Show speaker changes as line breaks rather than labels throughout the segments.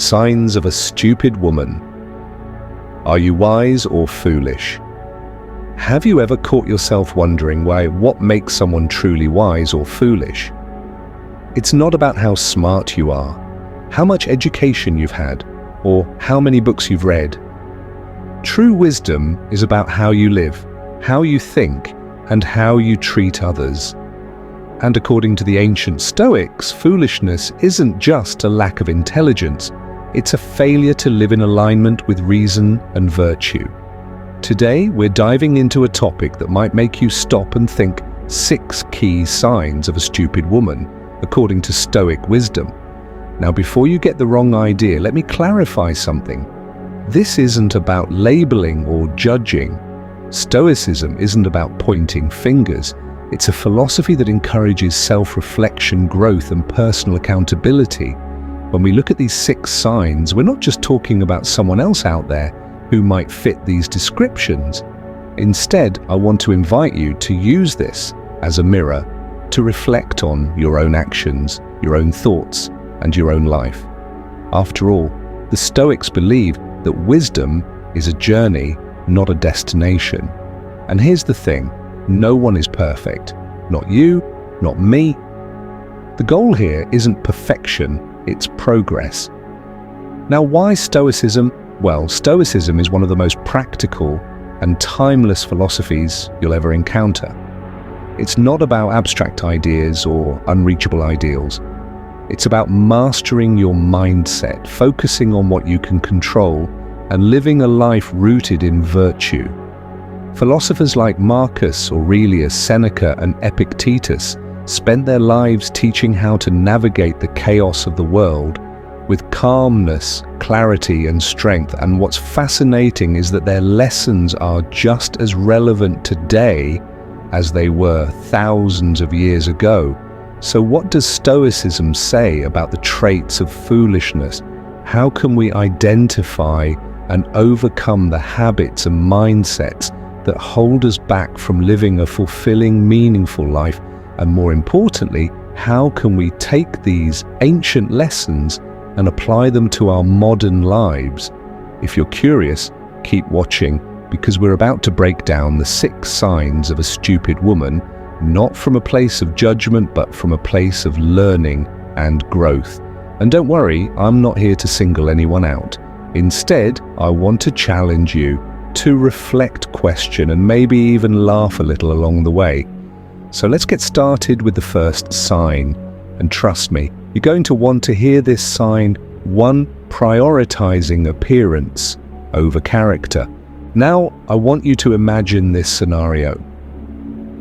Signs of a Stupid Woman. Are you wise or foolish? Have you ever caught yourself wondering what makes someone truly wise or foolish? It's not about how smart you are, how much education you've had, or how many books you've read. True wisdom is about how you live, how you think, and how you treat others. And according to the ancient Stoics, foolishness isn't just a lack of intelligence, it's a failure to live in alignment with reason and virtue. Today, we're diving into a topic that might make you stop and think 6 key signs of a stupid woman, according to Stoic wisdom. Now, before you get the wrong idea, let me clarify something. This isn't about labeling or judging. Stoicism isn't about pointing fingers. It's a philosophy that encourages self-reflection, growth, and personal accountability. When we look at these 6 signs, we're not just talking about someone else out there who might fit these descriptions. Instead, I want to invite you to use this as a mirror to reflect on your own actions, your own thoughts, and your own life. After all, the Stoics believe that wisdom is a journey, not a destination. And here's the thing. No one is perfect. Not you, not me. The goal here isn't perfection, it's progress. Now, why Stoicism? Well, Stoicism is one of the most practical and timeless philosophies you'll ever encounter. It's not about abstract ideas or unreachable ideals. It's about mastering your mindset, focusing on what you can control, and living a life rooted in virtue. Philosophers like Marcus Aurelius, Seneca, and Epictetus spent their lives teaching how to navigate the chaos of the world with calmness, clarity, and strength. And what's fascinating is that their lessons are just as relevant today as they were thousands of years ago. So what does Stoicism say about the traits of foolishness? How can we identify and overcome the habits and mindsets that hold us back from living a fulfilling, meaningful life? And more importantly, how can we take these ancient lessons and apply them to our modern lives? If you're curious, keep watching, because we're about to break down the 6 signs of a stupid woman, not from a place of judgment, but from a place of learning and growth. And don't worry, I'm not here to single anyone out. Instead, I want to challenge you to reflect, question, and maybe even laugh a little along the way. So let's get started with the first sign. And trust me, you're going to want to hear this sign. 1, prioritizing appearance over character. Now, I want you to imagine this scenario.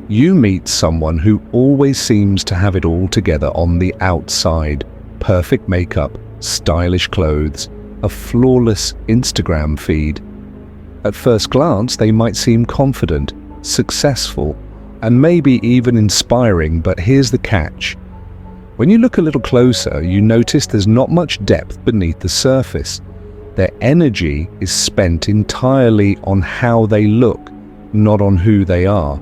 You meet someone who always seems to have it all together on the outside. Perfect makeup, stylish clothes, a flawless Instagram feed. At first glance, they might seem confident, successful, and maybe even inspiring, but here's the catch. When you look a little closer, you notice there's not much depth beneath the surface. Their energy is spent entirely on how they look, not on who they are.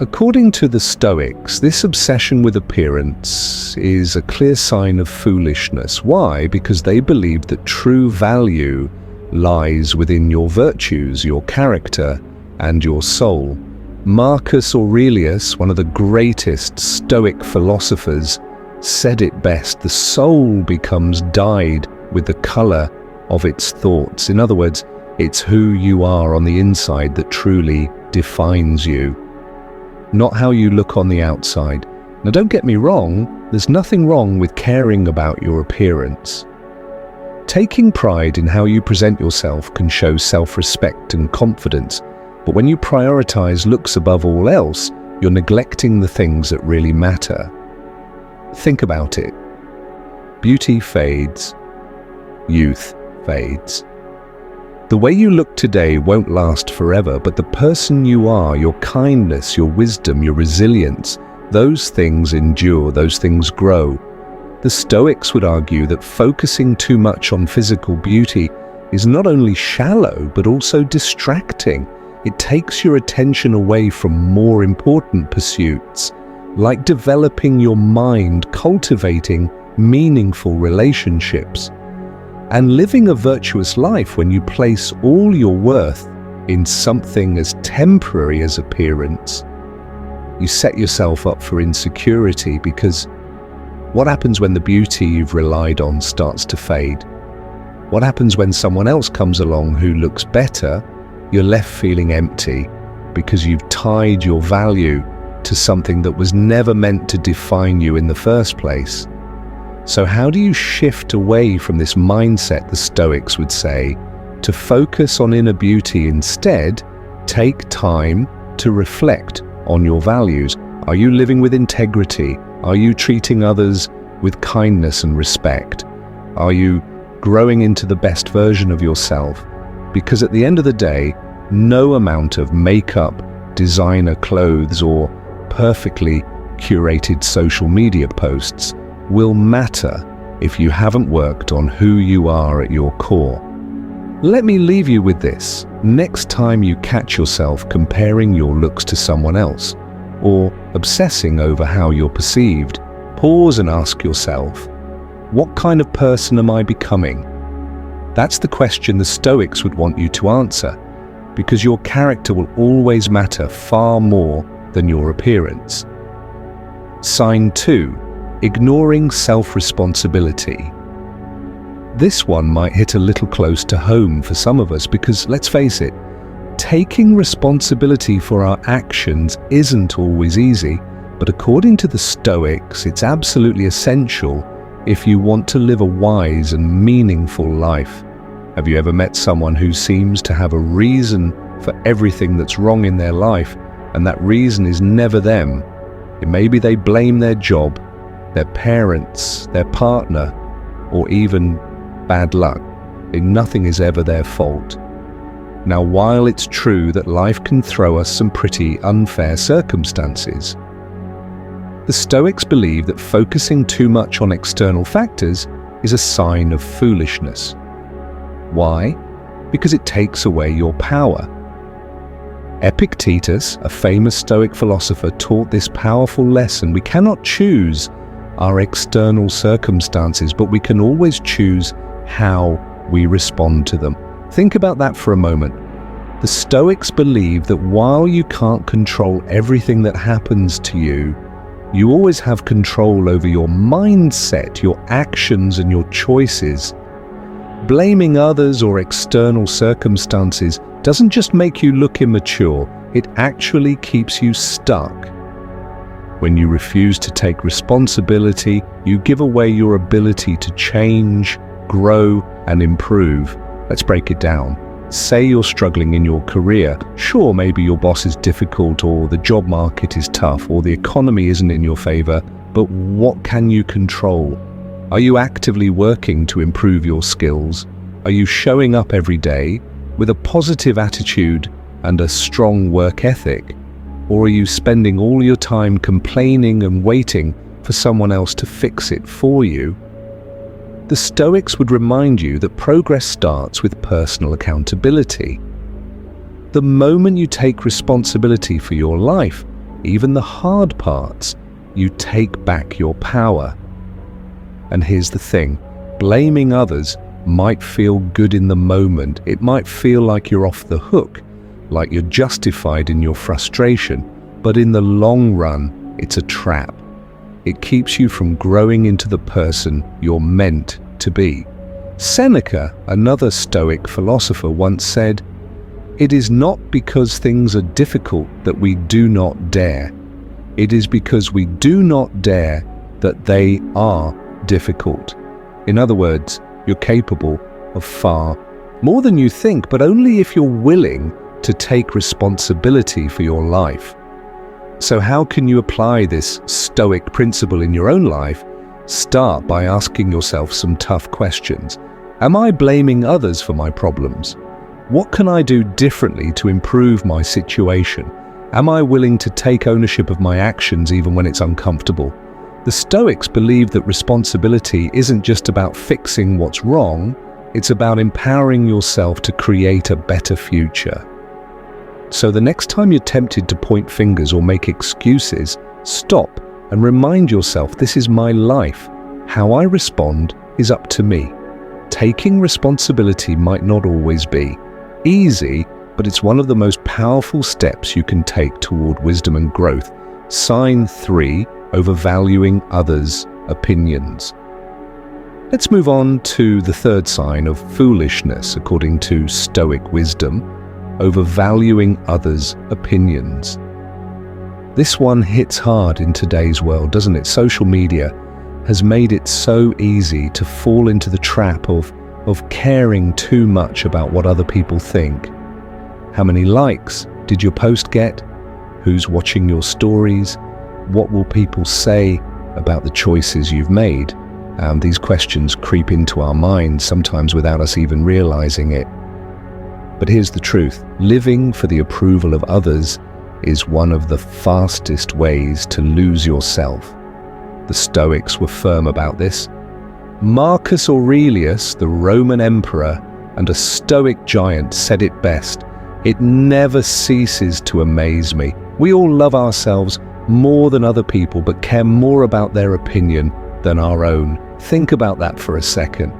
According to the Stoics, this obsession with appearance is a clear sign of foolishness. Why? Because they believe that true value lies within your virtues, your character, and your soul. Marcus Aurelius, one of the greatest Stoic philosophers, said it best: the soul becomes dyed with the color of its thoughts. In other words, it's who you are on the inside that truly defines you, not how you look on the outside. Now, don't get me wrong, there's nothing wrong with caring about your appearance. Taking pride in how you present yourself can show self-respect and confidence, but when you prioritize looks above all else, you're neglecting the things that really matter. Think about it. Beauty fades. Youth fades. The way you look today won't last forever, but the person you are, your kindness, your wisdom, your resilience, those things endure, those things grow. The Stoics would argue that focusing too much on physical beauty is not only shallow, but also distracting. It takes your attention away from more important pursuits, like developing your mind, cultivating meaningful relationships. And living a virtuous life when you place all your worth in something as temporary as appearance, you set yourself up for insecurity, because what happens when the beauty you've relied on starts to fade? What happens when someone else comes along who looks better? You're left feeling empty because you've tied your value to something that was never meant to define you in the first place. So how do you shift away from this mindset, the Stoics would say, to focus on inner beauty instead? Take time to reflect on your values. Are you living with integrity? Are you treating others with kindness and respect? Are you growing into the best version of yourself? Because at the end of the day, no amount of makeup, designer clothes, or perfectly curated social media posts will matter if you haven't worked on who you are at your core. Let me leave you with this. Next time you catch yourself comparing your looks to someone else, or obsessing over how you're perceived, pause and ask yourself, what kind of person am I becoming? That's the question the Stoics would want you to answer, because your character will always matter far more than your appearance. Sign 2. Ignoring self-responsibility. This one might hit a little close to home for some of us, because let's face it, taking responsibility for our actions isn't always easy, but according to the Stoics, it's absolutely essential if you want to live a wise and meaningful life. Have you ever met someone who seems to have a reason for everything that's wrong in their life, and that reason is never them? Maybe they blame their job, their parents, their partner, or even bad luck. Nothing is ever their fault. Now, while it's true that life can throw us some pretty unfair circumstances, the Stoics believe that focusing too much on external factors is a sign of foolishness. Why? Because it takes away your power. Epictetus, a famous Stoic philosopher, taught this powerful lesson. We cannot choose our external circumstances, but we can always choose how we respond to them. Think about that for a moment. The Stoics believe that while you can't control everything that happens to you, you always have control over your mindset, your actions, and your choices. Blaming others or external circumstances doesn't just make you look immature, it actually keeps you stuck. When you refuse to take responsibility, you give away your ability to change, grow, and improve. Let's break it down. Say you're struggling in your career. Sure, maybe your boss is difficult, or the job market is tough, or the economy isn't in your favor, but what can you control? Are you actively working to improve your skills? Are you showing up every day with a positive attitude and a strong work ethic? Or are you spending all your time complaining and waiting for someone else to fix it for you? The Stoics would remind you that progress starts with personal accountability. The moment you take responsibility for your life, even the hard parts, you take back your power. And here's the thing, blaming others might feel good in the moment. It might feel like you're off the hook, like you're justified in your frustration, but in the long run, it's a trap. It keeps you from growing into the person you're meant to be. Seneca, another Stoic philosopher, once said, "It is not because things are difficult that we do not dare. It is because we do not dare that they are difficult." In other words, you're capable of far more than you think, but only if you're willing to take responsibility for your life. So how can you apply this Stoic principle in your own life? Start by asking yourself some tough questions. Am I blaming others for my problems? What can I do differently to improve my situation? Am I willing to take ownership of my actions even when it's uncomfortable? The Stoics believe that responsibility isn't just about fixing what's wrong, it's about empowering yourself to create a better future. So the next time you're tempted to point fingers or make excuses, stop and remind yourself, this is my life. How I respond is up to me. taking responsibility might not always be easy, but it's one of the most powerful steps you can take toward wisdom and growth. Sign 3, overvaluing others' opinions. Let's move on to the third sign of foolishness, according to Stoic wisdom, overvaluing others' opinions. This one hits hard in today's world, doesn't it? Social media has made it so easy to fall into the trap of caring too much about what other people think. How many likes did your post get? Who's watching your stories? What will people say about the choices you've made? These questions creep into our minds, sometimes without us even realizing it. But here's the truth. Living for the approval of others is one of the fastest ways to lose yourself. The Stoics were firm about this. Marcus Aurelius, the Roman emperor and a Stoic giant, said it best. It never ceases to amaze me. We all love ourselves more than other people, but care more about their opinion than our own. Think about that for a second.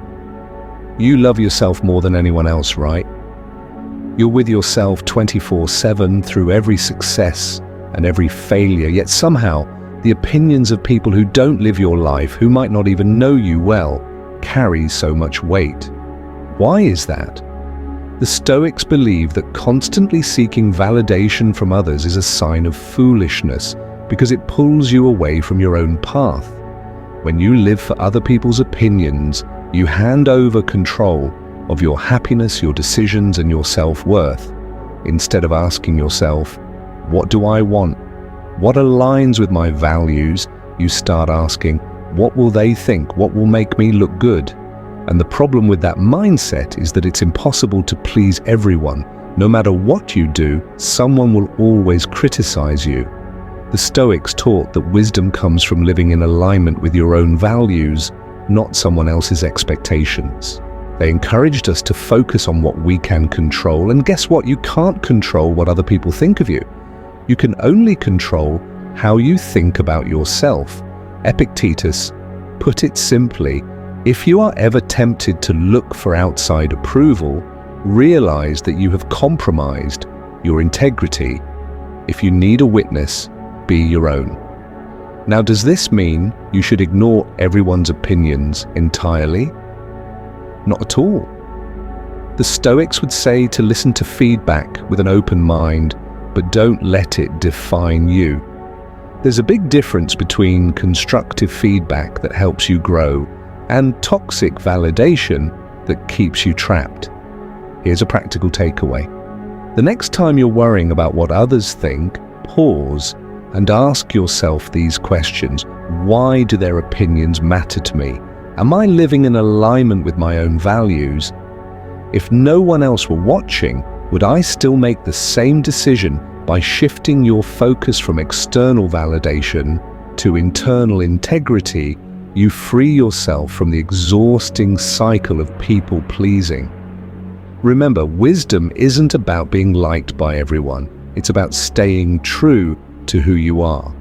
You love yourself more than anyone else, right? You're with yourself 24/7 through every success and every failure, yet somehow the opinions of people who don't live your life, who might not even know you well, carry so much weight. Why is that? The Stoics believe that constantly seeking validation from others is a sign of foolishness because it pulls you away from your own path. When you live for other people's opinions, you hand over control of your happiness, your decisions, and your self-worth. Instead of asking yourself, what do I want? What aligns with my values? You start asking, what will they think? What will make me look good? And the problem with that mindset is that it's impossible to please everyone. No matter what you do, someone will always criticize you. The Stoics taught that wisdom comes from living in alignment with your own values, not someone else's expectations. They encouraged us to focus on what we can control, and guess what? You can't control what other people think of you. You can only control how you think about yourself. Epictetus put it simply, if you are ever tempted to look for outside approval, realize that you have compromised your integrity. If you need a witness, be your own. Now, does this mean you should ignore everyone's opinions entirely? Not at all. The Stoics would say to listen to feedback with an open mind, but don't let it define you. There's a big difference between constructive feedback that helps you grow and toxic validation that keeps you trapped. Here's a practical takeaway. The next time you're worrying about what others think, pause and ask yourself these questions. Why do their opinions matter to me? Am I living in alignment with my own values? If no one else were watching, would I still make the same decision? By shifting your focus from external validation to internal integrity, you free yourself from the exhausting cycle of people pleasing. Remember, wisdom isn't about being liked by everyone. It's about staying true to who you are.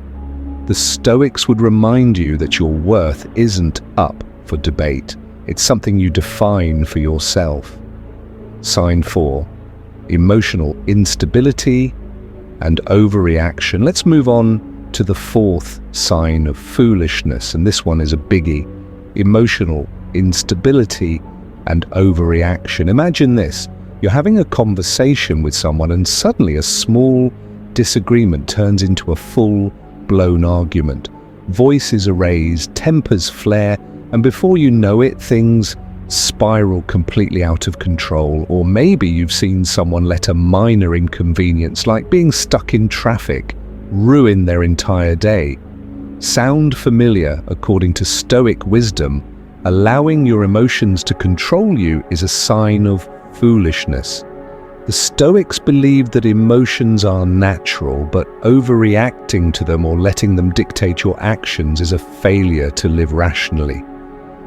The Stoics would remind you that your worth isn't up for debate. It's something you define for yourself. Sign 4, emotional instability and overreaction. Let's move on to the fourth sign of foolishness, and this one is a biggie. Emotional instability and overreaction. Imagine this. You're having a conversation with someone and suddenly a small disagreement turns into a full-blown argument. Voices are raised, tempers flare, and before you know it, things spiral completely out of control. Or maybe you've seen someone let a minor inconvenience, like being stuck in traffic, ruin their entire day. Sound familiar? According to Stoic wisdom, allowing your emotions to control you is a sign of foolishness. The Stoics believed that emotions are natural, but overreacting to them or letting them dictate your actions is a failure to live rationally.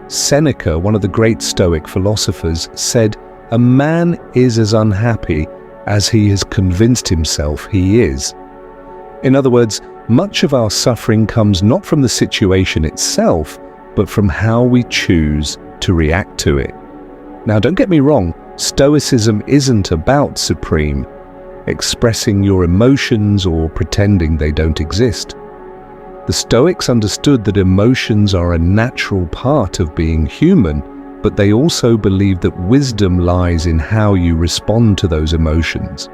Seneca, one of the great Stoic philosophers, said, "A man is as unhappy as he has convinced himself he is." In other words, much of our suffering comes not from the situation itself, but from how we choose to react to it. Now, don't get me wrong, Stoicism isn't about supreme, expressing your emotions or pretending they don't exist. The Stoics understood that emotions are a natural part of being human, but they also believe that wisdom lies in how you respond to those emotions.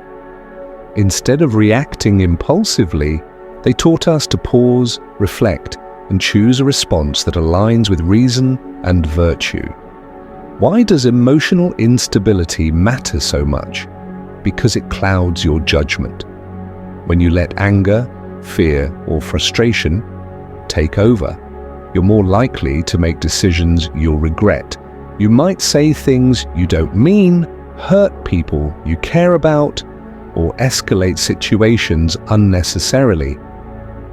Instead of reacting impulsively, they taught us to pause, reflect, and choose a response that aligns with reason and virtue. Why does emotional instability matter so much? Because it clouds your judgment. When you let anger, fear, or frustration take over, you're more likely to make decisions you'll regret. You might say things you don't mean, hurt people you care about, or escalate situations unnecessarily.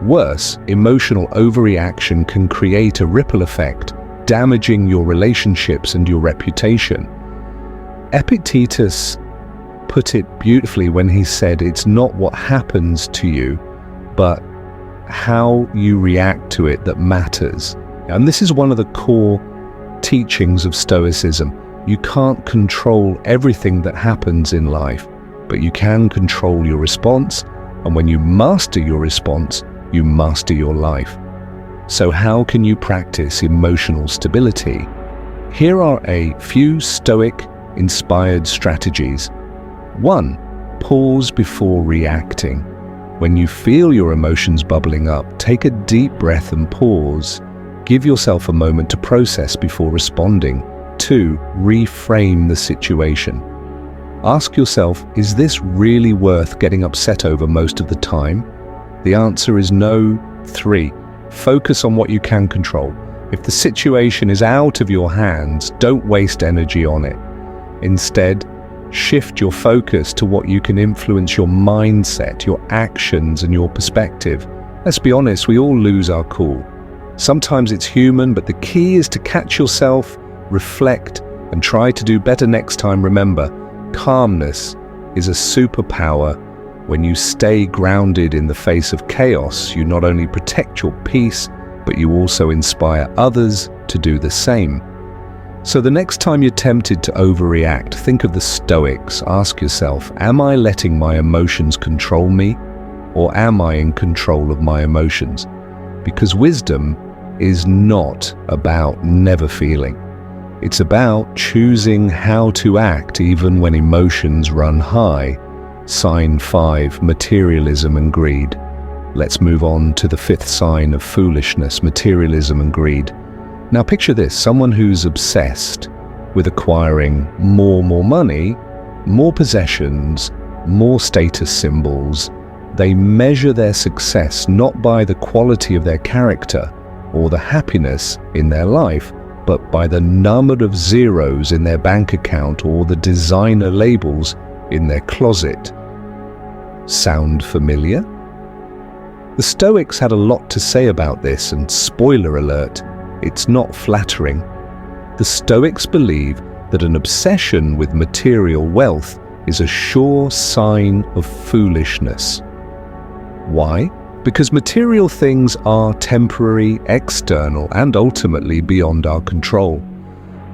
Worse, emotional overreaction can create a ripple effect, damaging your relationships and your reputation. Epictetus put it beautifully when he said, "It's not what happens to you, but how you react to it that matters." And this is one of the core teachings of Stoicism. You can't control everything that happens in life, but you can control your response, and when you master your response, you master your life. So how can you practice emotional stability? Here are a few Stoic-inspired strategies. 1. Pause before reacting. When you feel your emotions bubbling up, take a deep breath and pause. Give yourself a moment to process before responding. 2. Reframe the situation. Ask yourself, is this really worth getting upset over most of the time? The answer is no. 3. Focus on what you can control. If the situation is out of your hands, don't waste energy on it. Instead, shift your focus to what you can influence: your mindset, your actions, and your perspective. Let's be honest, we all lose our cool. Sometimes it's human, but the key is to catch yourself, reflect, and try to do better next time. Remember, calmness is a superpower. When you stay grounded in the face of chaos, you not only protect your peace, but you also inspire others to do the same. So the next time you're tempted to overreact, think of the Stoics. Ask yourself, am I letting my emotions control me, or am I in control of my emotions? Because wisdom is not about never feeling. It's about choosing how to act even when emotions run high. Sign 5, materialism and greed. Let's move on to the 5th sign of foolishness, materialism and greed. Now picture this, someone who's obsessed with acquiring more money, more possessions, more status symbols. They measure their success not by the quality of their character or the happiness in their life, but by the number of zeros in their bank account or the designer labels in their closet. Sound familiar? The Stoics had a lot to say about this, and spoiler alert, it's not flattering. The Stoics believe that an obsession with material wealth is a sure sign of foolishness. Why? Because material things are temporary, external, and ultimately beyond our control.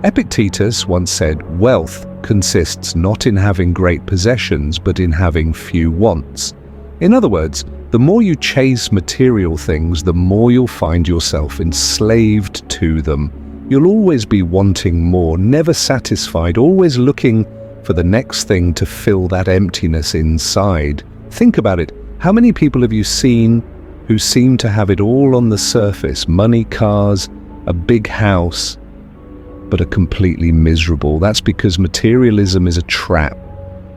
Epictetus once said, "Wealth consists not in having great possessions, but in having few wants." In other words, the more you chase material things, the more you'll find yourself enslaved to them. You'll always be wanting more, never satisfied, always looking for the next thing to fill that emptiness inside. Think about it. How many people have you seen who seem to have it all on the surface? Money, cars, a big house, but are completely miserable. That's because materialism is a trap.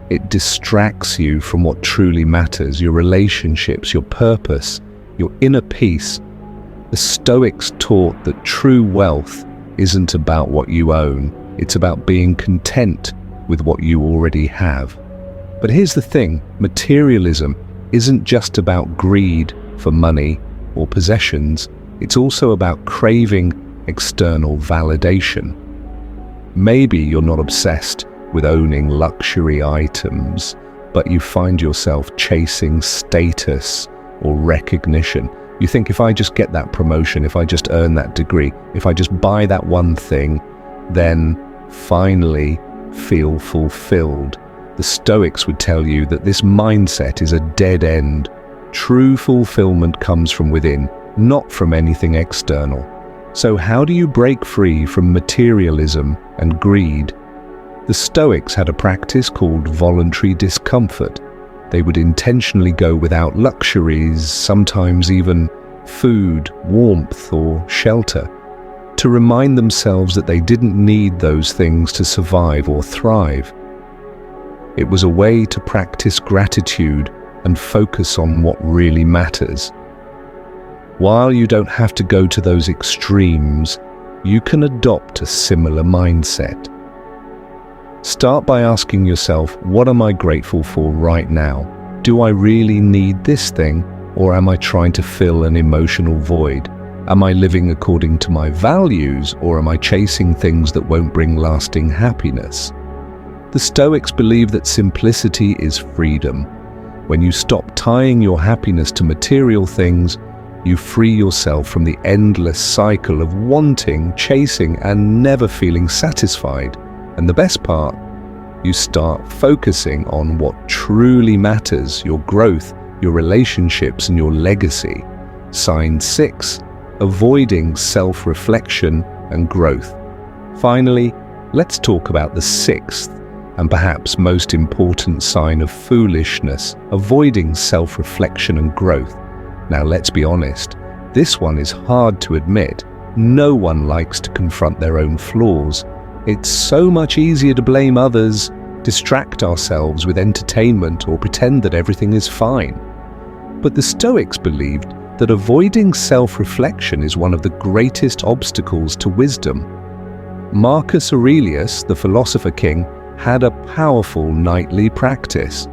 It distracts you from what truly matters, your relationships, your purpose, your inner peace. The Stoics taught that true wealth isn't about what you own. It's about being content with what you already have. But here's the thing, materialism isn't just about greed for money or possessions. It's also about craving external validation. Maybe you're not obsessed with owning luxury items, but you find yourself chasing status or recognition. You think, if I just get that promotion, if I just earn that degree, if I just buy that one thing, then finally feel fulfilled. The Stoics would tell you that this mindset is a dead end. True fulfillment comes from within, not from anything external. So how do you break free from materialism and greed? The Stoics had a practice called voluntary discomfort. They would intentionally go without luxuries, sometimes even food, warmth, or shelter, to remind themselves that they didn't need those things to survive or thrive. It was a way to practice gratitude and focus on what really matters. While you don't have to go to those extremes, you can adopt a similar mindset. Start by asking yourself, what am I grateful for right now? Do I really need this thing, or am I trying to fill an emotional void? Am I living according to my values, or am I chasing things that won't bring lasting happiness? The Stoics believe that simplicity is freedom. When you stop tying your happiness to material things, you free yourself from the endless cycle of wanting, chasing, and never feeling satisfied. And the best part, you start focusing on what truly matters, your growth, your relationships, and your legacy. Sign 6, avoiding self-reflection and growth. Finally, let's talk about the 6th and perhaps most important sign of foolishness, avoiding self-reflection and growth. Now let's be honest, this one is hard to admit. No one likes to confront their own flaws. It's so much easier to blame others, distract ourselves with entertainment, or pretend that everything is fine. But the Stoics believed that avoiding self-reflection is one of the greatest obstacles to wisdom. Marcus Aurelius, the philosopher king, had a powerful nightly practice.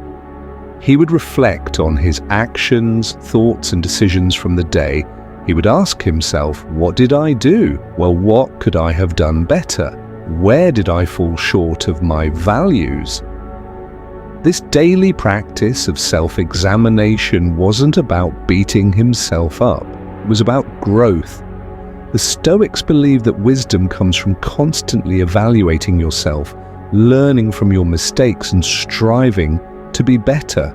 He would reflect on his actions, thoughts, and decisions from the day. He would ask himself, what did I do? Well, what could I have done better? Where did I fall short of my values? This daily practice of self-examination wasn't about beating himself up. It was about growth. The Stoics believe that wisdom comes from constantly evaluating yourself, learning from your mistakes, and striving to be better.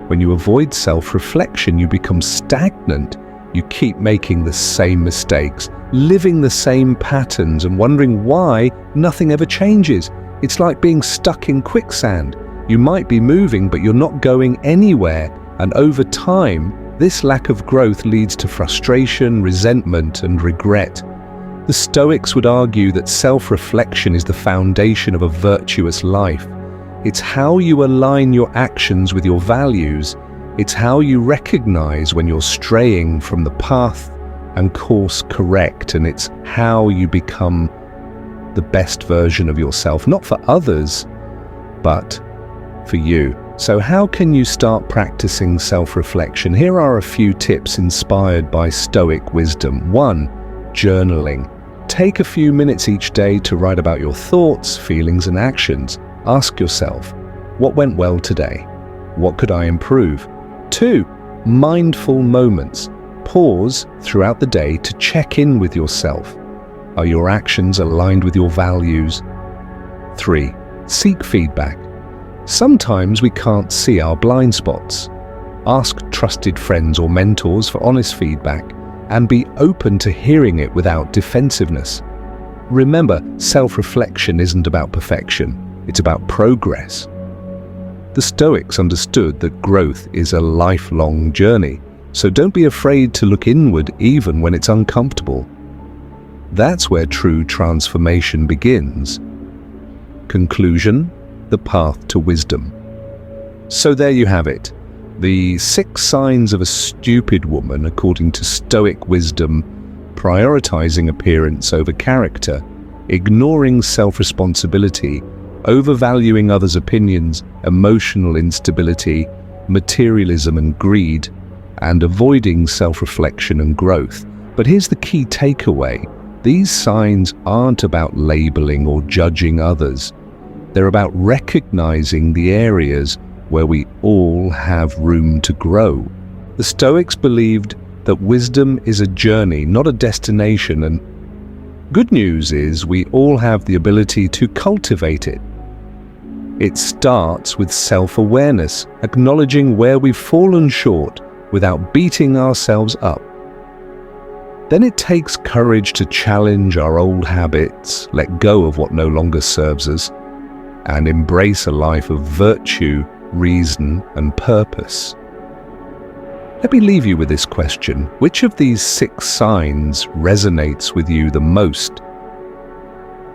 When you avoid self-reflection, you become stagnant. You keep making the same mistakes, living the same patterns, and wondering why nothing ever changes. It's like being stuck in quicksand. You might be moving, but you're not going anywhere. And over time, this lack of growth leads to frustration, resentment, and regret. The Stoics would argue that self-reflection is the foundation of a virtuous life. It's how you align your actions with your values. It's how you recognize when you're straying from the path and course correct, and it's how you become the best version of yourself, not for others, but for you. So how can you start practicing self-reflection? Here are a few tips inspired by Stoic wisdom. 1. Journaling. Take a few minutes each day to write about your thoughts, feelings, and actions. Ask yourself, what went well today? What could I improve? 2. Mindful moments. Pause throughout the day to check in with yourself. Are your actions aligned with your values? 3. Seek feedback. Sometimes we can't see our blind spots. Ask trusted friends or mentors for honest feedback, and be open to hearing it without defensiveness. Remember, self-reflection isn't about perfection, it's about progress. The Stoics understood that growth is a lifelong journey, so don't be afraid to look inward even when it's uncomfortable. That's where true transformation begins. Conclusion: the path to wisdom. So there you have it. The 6 signs of a stupid woman, according to Stoic wisdom: prioritizing appearance over character, ignoring self-responsibility, overvaluing others' opinions, emotional instability, materialism and greed, and avoiding self-reflection and growth. But here's the key takeaway. These signs aren't about labeling or judging others. They're about recognizing the areas where we all have room to grow. The Stoics believed that wisdom is a journey, not a destination, and Good news is we all have the ability to cultivate it. It starts with self-awareness, acknowledging where we've fallen short without beating ourselves up. Then it takes courage to challenge our old habits, let go of what no longer serves us, and embrace a life of virtue, reason, and purpose. Let me leave you with this question. Which of these 6 signs resonates with you the most?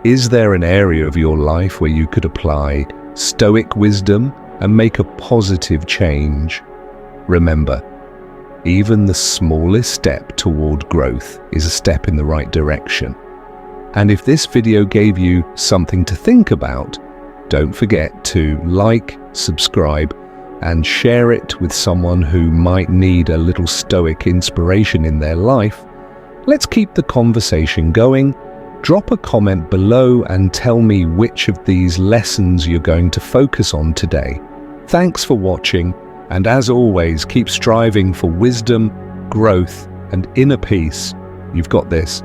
Is there an area of your life where you could apply Stoic wisdom and make a positive change? Remember, even the smallest step toward growth is a step in the right direction. And if this video gave you something to think about, don't forget to like, subscribe, and share it with someone who might need a little Stoic inspiration in their life. Let's keep the conversation going. Drop a comment below and tell me which of these lessons you're going to focus on today. Thanks for watching, and as always, keep striving for wisdom, growth, and inner peace. You've got this.